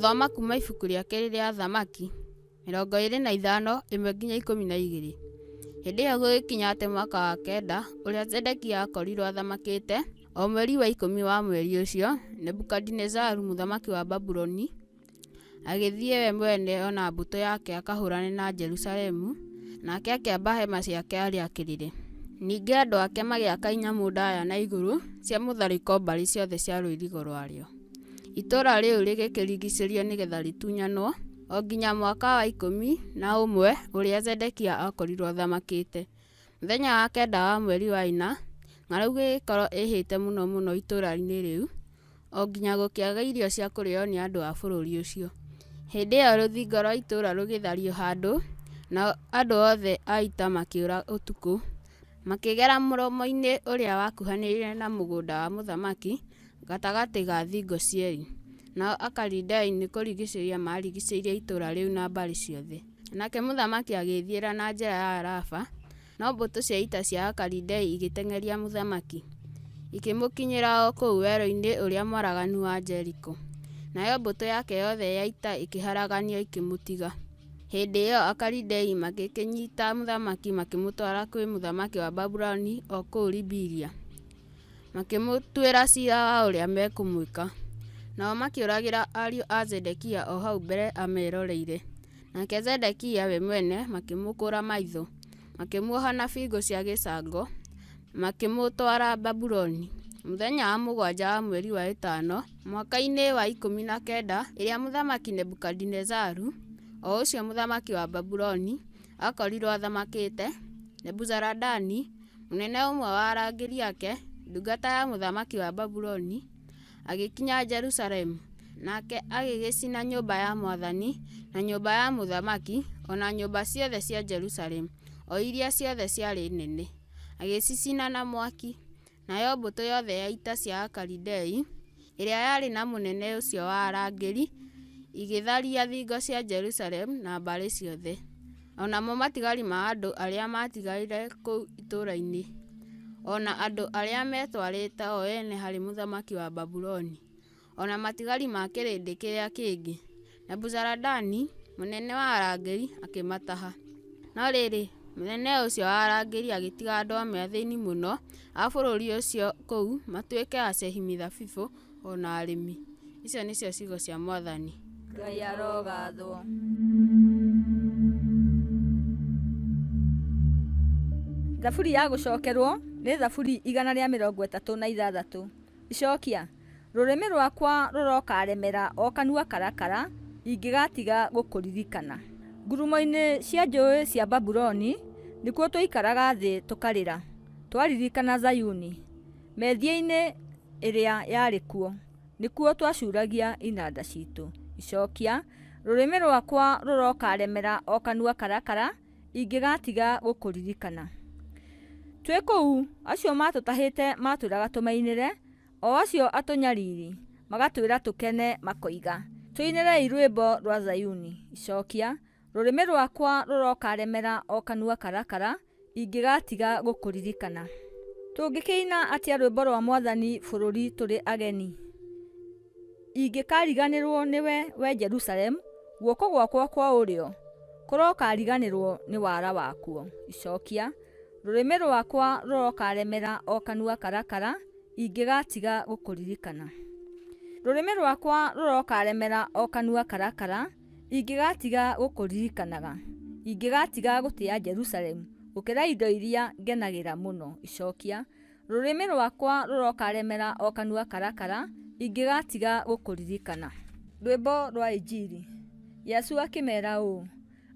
Gũthoma kuma ibuku rĩa kerĩ rĩa thamaki 25:1-12. Hĩndĩ ĩyo gũgĩkinya atĩ mwaka wa 9 ũrĩa Zedekia akorirwo athamakĩte, o mweri wa 10 wa mweri ũcio, Nebukadinezaru mũthamaki wa Babuloni agĩthiĩ we mwene ona mbũtũ yake akahũrane na Jerusalemu, nake akĩamba hema ciake arĩ akĩrĩre. Ningĩ andũ ake magĩaka inyamũ ndaya na igũrũ cia mũtharĩko mbarĩ ciothe cia rũirigo rwarĩo. Itũũra rĩu rĩgĩkĩrigicĩrio nĩgetha rĩtunyanwo o nginya mwaka wa 11 ũrĩa Zedekia akorirwo athamakĩte. Mũthenya wa 9 wa mweri wa 4, ng'aragu ĩgĩkorwo ĩhĩte mũno mũno itũũra-inĩ rĩu, o nginya gũkĩaga irio cia kũrĩo nĩ andũ a bũrũri ũcio. Hĩndĩ ĩyo rũthingo rwa itũũra rũgĩthario handũ, na andũ othe a ita makĩũra ũtukũ, makĩgera mũromo-inĩ ũrĩa wakuhanĩrĩire na mũgũnda wa mũthamaki gatagatĩ ga thingo cierĩ. Nao Akalidai nĩ kũrigicĩria marigicĩirie itũũra rĩu na mbarĩ ciothe. Nake mũthamaki agĩthiĩra na njĩra ya Arafa, no mbũtũ cia ita cia Akalidai igĩteng'eria mũthamaki, ikĩmũkinyĩra o kũu werũ-inĩ ũrĩa mwaraganu wa Jeriko. Nayo mbũtũ yake yothe ya ita ĩkĩharaganio ikĩmũtiga. Hĩndĩ ĩyo Akalidai magĩkĩnyita mũthamaki makĩmũtwara kwĩ mũthamaki wa Babuloni o kũu Ribiria, makĩmũtuĩra ciira wa ũrĩa mekũmwĩka. Nao makĩũragĩra ariũ a Zedekia o hau mbere ameroreire. Nake Zedekia we mwene makĩmũkũra maitho, makĩmuoha na bingo cia gĩcango, makĩmũtwara Babuloni. Mũthenya wa 7 wa mweri wa 5 mwaka-inĩ wa 19 ĩrĩa mũthamaki Nebukadinezaru, o ũcio mũthamaki wa Babuloni, akorirwo athamakĩte, Nebuzaradani, mũnene ũmwe wa arangĩri ake, ndungata ya mũthamaki wa Babuloni, agĩkinya Jerusalemu, nake agĩgĩcina nyũmba ya mwathani na nyũmba ya mũthamaki, ona nyũmba ciothe cia Jerusalemu, o iria ciothe ciarĩ nene, agĩcicina na mwaki. Nayo mbũtũ yothe ya ita cia Akalidai, ĩrĩa yarĩ na mũnene ũcio wa arangĩri, igĩtharia thingo cia Jerusalemu na mbarĩ ciothe, onamo matigari ma andũ arĩa matigaire kũu itũũra-inĩ, ona andũ arĩa metwarĩte o ene harĩ mũthamaki wa Babuloni, ona matigari ma kĩrĩndĩ kĩrĩa kĩngĩ. Nebuzaradani, mũnene wa arangĩri, akĩmataha. No rĩrĩ, mũnene ũcio wa arangĩri agĩtiga andũ amwe athĩni mũno a bũrũri ũcio kũu matuĩke acehi mĩthabibũ ona arĩmi. Icio nĩcio ciugo cia Mwathani. Ngai arogathwo. Thaburi ya gũcokerwo nĩ thaburi 136. Icokia: rũrĩmĩ rwakwa rũrokaremera o kanua karakara, ingĩgatiga gũkũririkana. Ngurumo-inĩ cia njũĩ cia Babuloni nĩkuo tũikaraga thĩ tũkarĩra, twaririkana Zayuni. Methia-inĩ ĩrĩa yarĩ kuo nĩkuo twacuragia inanda citũ. Icokia: rũrĩmĩ rwakwa rũrokaremera o kanua karakara, ingĩgatiga gũkũririkana. Twĩ kũu, acio matũtahĩte matwĩraga tũmainĩre, o acio atũnyariri magatwĩra tũkene makoiga, tũinĩrei rwĩmbo rwa Zayuni. Icokia: rũrĩmĩ rwakwa rũrokaremera o kanua karakara, ingĩgatiga gũkũririkana. Tũngĩkĩina atĩa rwĩmbo rwa Mwathani bũrũri tũrĩ ageni? Ingĩkariganĩrwo nĩwe, we Jerusalemu, guoko gwakwa kwa ũrĩo kũrokariganĩrwo nĩ wara wakuo. Icokia: rũrĩmĩ rwakwa rũrokaremera o kanua karakara, ingĩgatiga gũkũririkana. Rũrĩmĩ rwakwa rũrokaremera o kanua karakara, ingĩgatiga gũkũririkanaga. Ingĩgatiga gũtĩĩa Jerusalemu gũkĩra indo iria ngenagĩra mũno. Icokia: rũrĩmĩ rwakwa rũrokaremera o kanua karakara, ingĩgatiga gũkũririkana. Rwĩmbo rwa Injili. Yesu akĩmera ũũ: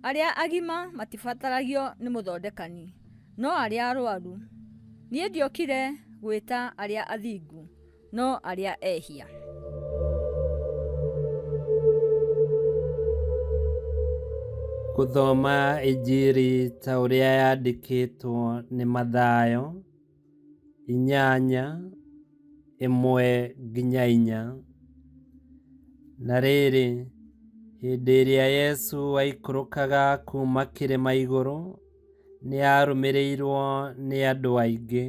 arĩa agima matibataragio nĩ mũthondekani, no arĩa arũaru. Niĩ ndiokire gwĩta arĩa athingu, no arĩa ehia. Gũthoma Injili ta ũrĩa yandĩkĩtwo nĩ Mathayo 8:1-4. Na rĩrĩ, hĩndĩ ĩrĩa Yesu aikũrũkaga kuma kĩrĩma igũrũ, nĩ arũmĩrĩirwo nĩ andũ aingĩ.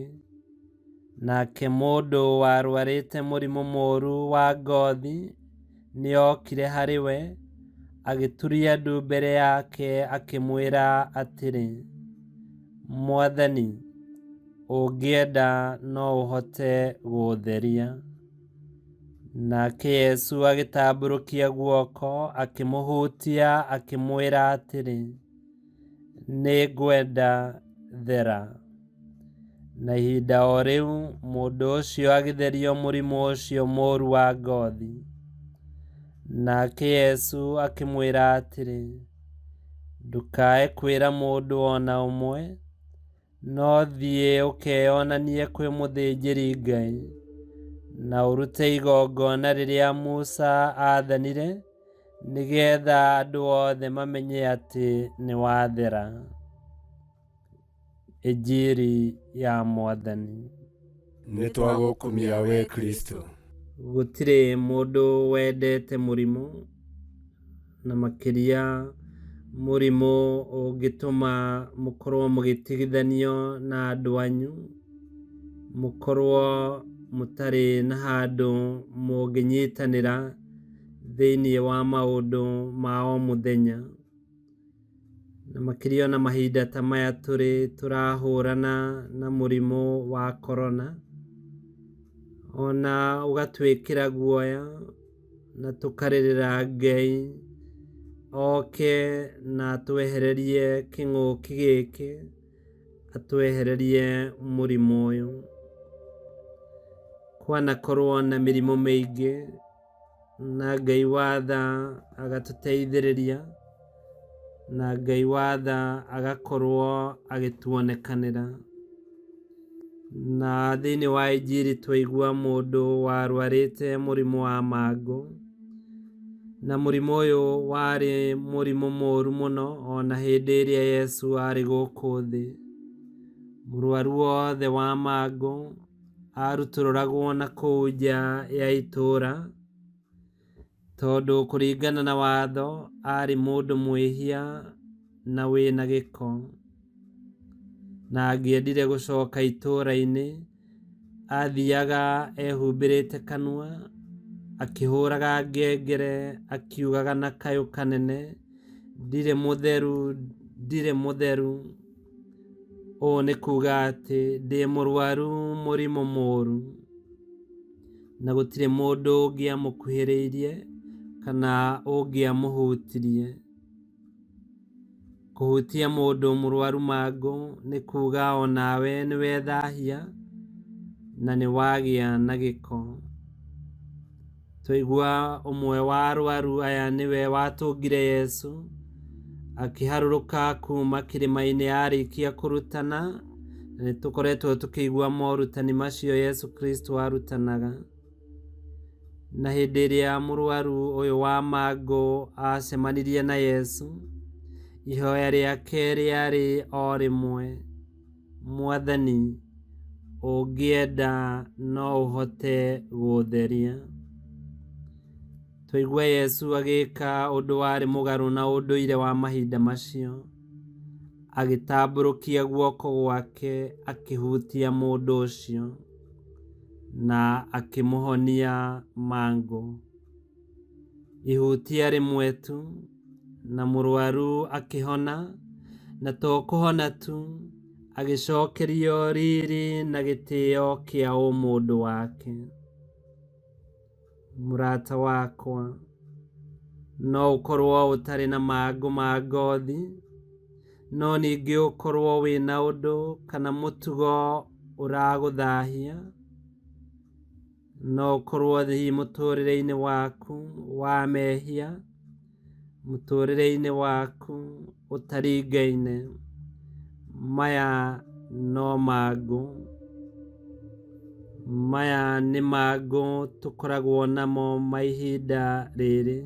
Nake mũndũ warũarĩte mũrimũ mũũru wa ngothi nĩokire harĩ we, agĩturia ndu mbere yake akĩmwĩra atĩrĩ, Mwathani, ũngĩenda no ũhote gũtheria. Nake Yesu agĩtambũrũkia guoko akĩmũhutia akĩmwĩra atĩrĩ, nĩngwenda, thera. Na ihinda o rĩu mũndũ ũcio agĩtherio mũrimũ ũcio mũũru wa ngothi. Nake Yesu akĩmwĩra atĩrĩ, ndũkae kwĩra mũndũ ona ũmwe, no thiĩ ũkeyonanie kwĩ mũthĩnjĩri Ngai, na ũrute igongona rĩrĩa Musa aathanire, nĩgetha andũ othe mamenye atĩ nĩ wathera. Injiri ya Mwathani. Nĩtwagũkumia we Kristo. Gũtirĩ mũndũ wendete mũrimũ, na makĩria mũrimũ ũngĩtũma mũkorwo mũgĩtigithanio na andũ anyu, mũkorwo mũtarĩ na handũ mũngĩnyitanĩra thĩinĩ wa maũndũ ma o mũthenya. Na makĩria na mahinda ta maya tũrahũrana na mũrimũ wa korona, ona ũgatwĩkĩra guoya, na tũkarĩrĩra Ngai oke na atwehererie kĩng'ũki gĩkĩ, atwehererie mũrimũ ũyũ. Kwanakorwo na mĩrimũ mĩingĩ, na Ngai watha agatũteithĩrĩria, na Ngai watha agakorwo agĩtuonekanĩra. Na thĩinĩ wa Injiri twaigua mũndũ warwarĩte mũrimũ wa mangũ, na mũrimũ ũyũ warĩ mũrimũ mũũru mũno ona hĩndĩ ĩrĩa Yesu arĩ gũkũ thĩ. Mũrwaru wothe wa mangũ arutũrũragwo na kũu nja ya itũũra, tondũ kũringana na watho arĩ mũndũ mwĩhia na wĩna gĩko. Na angĩendire gũcoka itũũra-inĩ, athiaga ehumbĩrĩte kanua, akĩhũraga ngengere akiugaga na kayũ kanene, ndirĩ mũtheru, ndirĩ mũtheru. Ũũ nĩ kuuga atĩ ndĩ mũrwaru mũrimũ mũũru, na gũtirĩ mũndũ ũngĩamũkuhĩrĩirie kana ũngĩamũhutirie. Kũhutia mũndũ mũrwaru mangũ nĩ kuuga onawe nĩ wethahia na nĩ wagĩa na gĩko. Twaigua ũmwe wa arwaru aya nĩwe watũngire Yesu, akĩharũrũka kuma kĩrĩma-inĩ arĩkia kũrutana, na nĩtũkoretwo tũkĩigua morutani macio Yesu Kristo arutanaga. Na hĩndĩ ĩrĩa mũrwaru ũyũ wa mangũ acemanirie na Yesu, ihoya rĩake rĩarĩ o rĩmwe, Mwathani, ũngĩenda no ũhote gũtheria. Twaigua Yesu agĩka ũndũ warĩ mũgarũ na ũndũire wa mahinda macio, agĩtambũrũkia guoko gwake akĩhutia mũndũ ũcio na akĩmũhonia mangũ. Ihutia rĩmwe tu na mũrwaru akĩhona, na to kũhona tu, agĩcokerio riri na gĩtĩo kĩa ũmũndũ wake. Mũrata wakwa, no ũkorwo ũtarĩ na mangũ ma ngothi, no ningĩ ũkorwo wĩna ũndũ kana mũtugo ũragũthahia. No ũkorwo thiĩ mũtũrĩre-inĩ waku wa mehia, mũtũrĩre-inĩ waku ũtaringaine. Maya no mangũ, maya nĩ mangũ tũkoragwo namo maihinda rĩrĩ.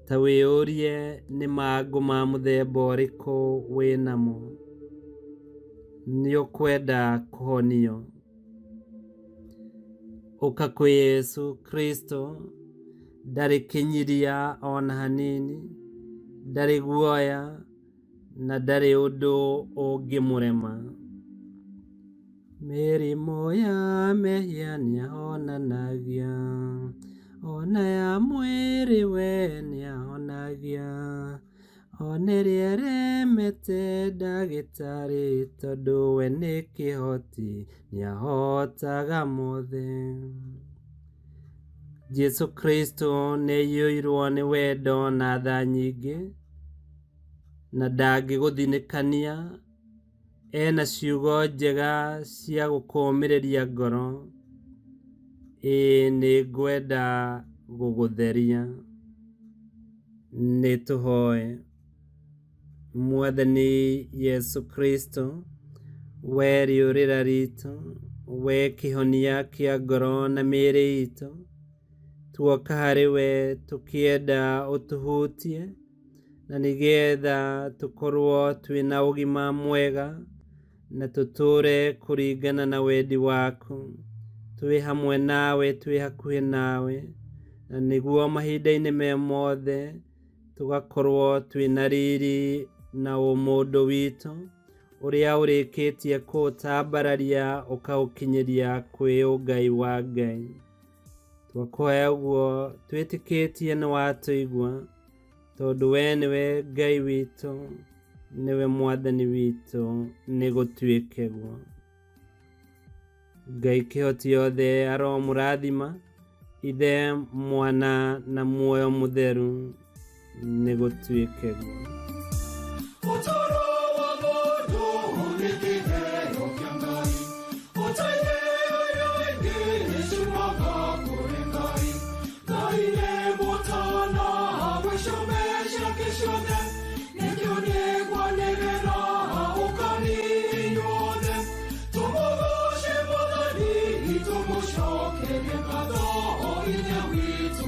Ta wĩyũrie nĩ mangũ ma mũthemba ũrĩkũ wĩnamo. Nĩ ũkwenda kũhonio. Ũka kwĩ Yesu Kristo, ndarĩ kĩnyiria ona hanini, ndarĩ guoya na ndarĩ ũndũ ũngĩmũrema. Mĩrimũ ya mehia nĩahonanagia, ona ya mwĩrĩ we nĩahonagia, ona ĩrĩa ĩremete ndagĩtarĩ, tondũ we nĩ kĩhoti nĩahotaga mothe. Jesu Kristo nĩaiyũirwo nĩ wendo na tha nyingĩ, na ndangĩgũthinĩkania. Ena ciugo njega cia gũkũũmĩrĩria ngoro. Nĩngwenda gũgũtheria. Nĩtũhoe. Mwathani Yesu Kristo, we rĩũrĩra ritũ, we kĩhonia kĩa ngoro na mĩĩrĩ itũ, tuoka harĩ we tũkĩenda ũtũhutie, na nĩgetha tũkorwo twĩna ũgima mwega, na tũtũre kũringana na wendi waku, twĩ hamwe nawe, twĩ hakuhĩ nawe, na nĩguo mahinda-inĩ me mothe tũgakorwo twĩna riri na ũmũndũ witũ, ũrĩa ũrĩkĩtie kũũtambararia ũkaũkinyĩria kwĩ ũngai wa Ngai. Twakũhoya ũguo twĩtĩkĩtie nĩ watũigua, tondũ we nĩwe Ngai witũ, nĩwe Mwathani witũ, nĩgũtuĩke guo. Ngai kĩhoti yothe aromũrathima, Ithe, Mwana na Muoyo Mũtheru, nĩgũtuĩke guo. Witu